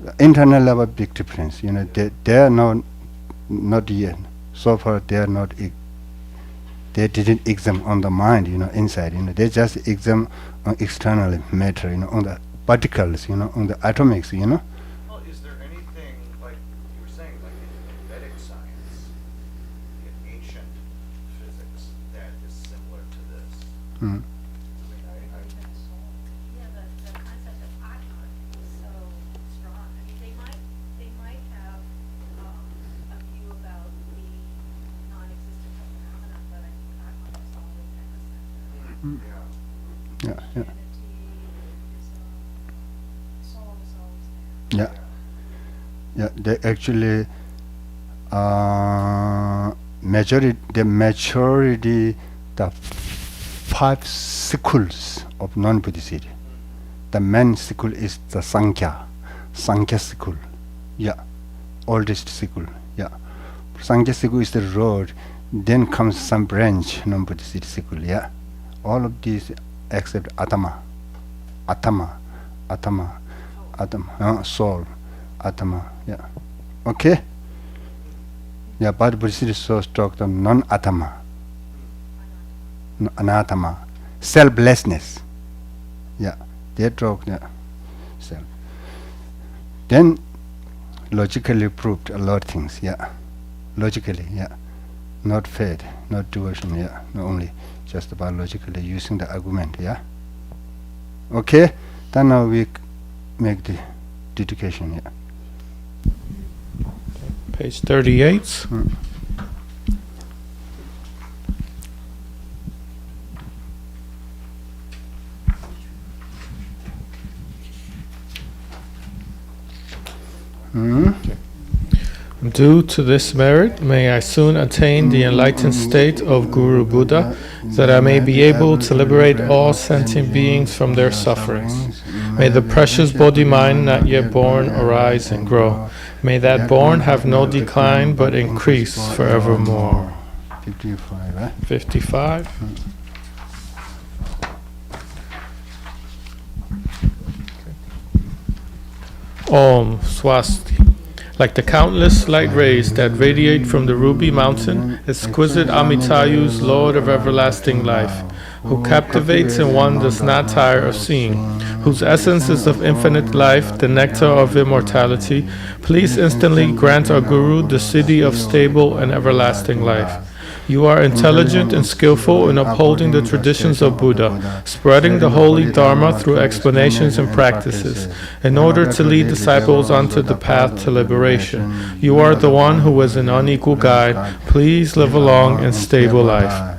The internal level, big difference, they are now not yet. So far, they are not. They didn't examine on the mind, inside, They just examine on external matter, on the particles, on the atomics, Well, is there anything, like you were saying, like in Vedic science, in ancient physics, that is similar to this? I mean, Yeah, the concept of Atma is so strong. I mean, Yeah, yeah, Humanity, his soul is always there. yeah. Yeah, they actually majority the 5 schools of non-Buddhist. The main school is the Sankhya school. Yeah, oldest school. Yeah, Sankhya school is the road. Then comes some branch non-Buddhist school. Yeah, all of these except Atama, soul, Atama. Yeah, okay. Yeah, but Buddhist so talk on non-Atama, Anatama, selflessness. Yeah, they talk self. Then logically proved a lot of things. Yeah, logically. Yeah, not faith, not devotion. Yeah, not only just about logically using the argument. Yeah. Okay. Then now we make the dedication. Yeah. Page 38. Due to this merit, may I soon attain the enlightened state of Guru Buddha, that I may be able to liberate all sentient beings from their sufferings. May the precious body-mind not yet born arise and grow. May that born have no decline but increase forevermore. 55. 55. Om Swasti. Like the countless light rays that radiate from the ruby mountain, exquisite Amitayu's Lord of everlasting life, who captivates and one does not tire of seeing, whose essence is of infinite life, the nectar of immortality, please instantly grant our Guru the city of stable and everlasting life. You are intelligent and skillful in upholding the traditions of Buddha, spreading the holy Dharma through explanations and practices, in order to lead disciples onto the path to liberation. You are the one who is an unequal guide. Please live a long and stable life.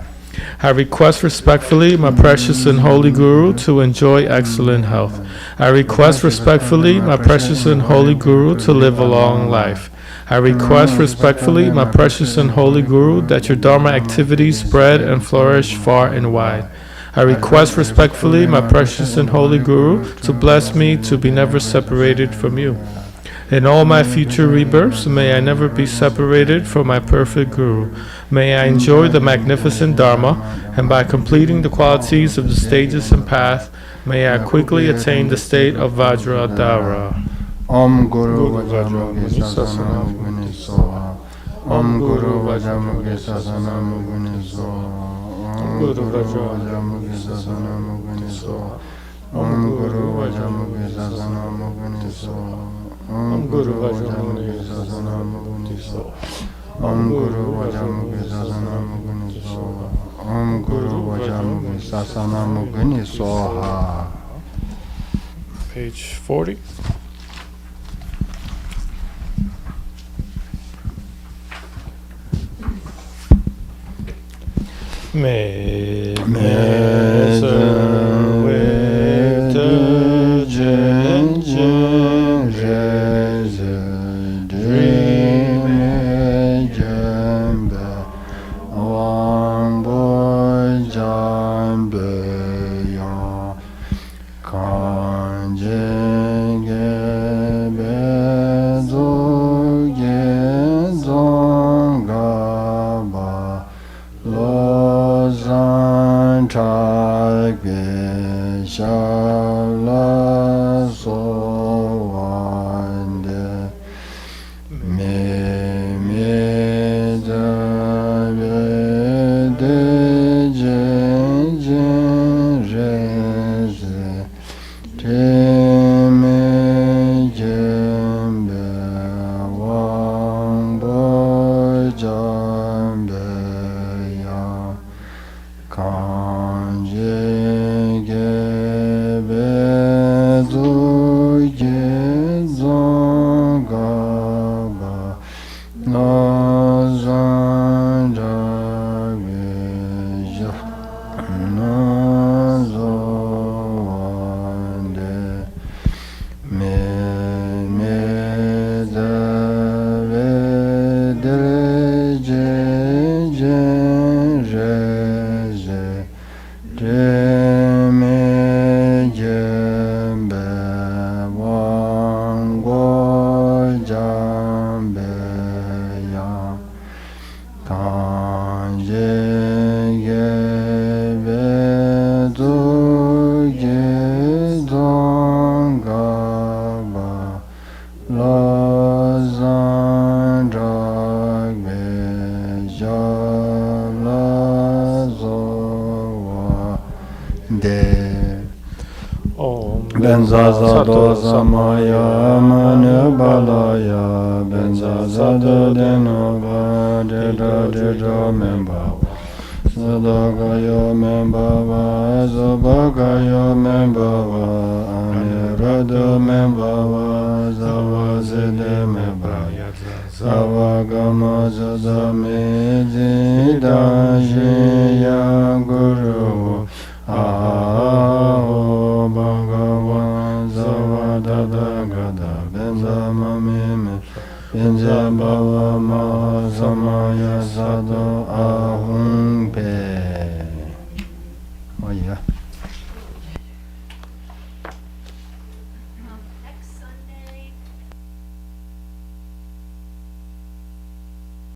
I request respectfully my precious and holy Guru to enjoy excellent health. I request respectfully my precious and holy Guru to live a long life. I request respectfully my precious and holy Guru that your Dharma activities spread and flourish far and wide. I request respectfully my precious and holy Guru to bless me to be never separated from you. In all my future rebirths, may I never be separated from my perfect Guru. May I enjoy the magnificent Dharma, and by completing the qualities of the stages and path, may I quickly attain the state of Vajradhara. Om Guru Vajramukhi Sasana Mugni Soha. Om Guru Vajramukhi Sasana Mugni Soha. Om Guru Vajramukhi Sasana Mugni Soha. Om Guru Vajramukhi Sasana Mugni Soha. Om Guru Vajramukhi Sasana Mugni Soha. Om Guru Vajramukhi Sasana Mugni Soha. Om Guru Vajramukhi Sasana Mugni Soha. Page 40. Me Target De Om Benzaza Samaya Manu Balaya Benzaza Denova Deda Memba Sadagayo Membava Zabagayo Membava Anirado Membava Zavazide Membaya Savagama Zadame Jidajiya Guru Aho Bhagavan Zavadada Gada Benza Mamime Benza Bhava Ma Samaya Sado Ahum Pe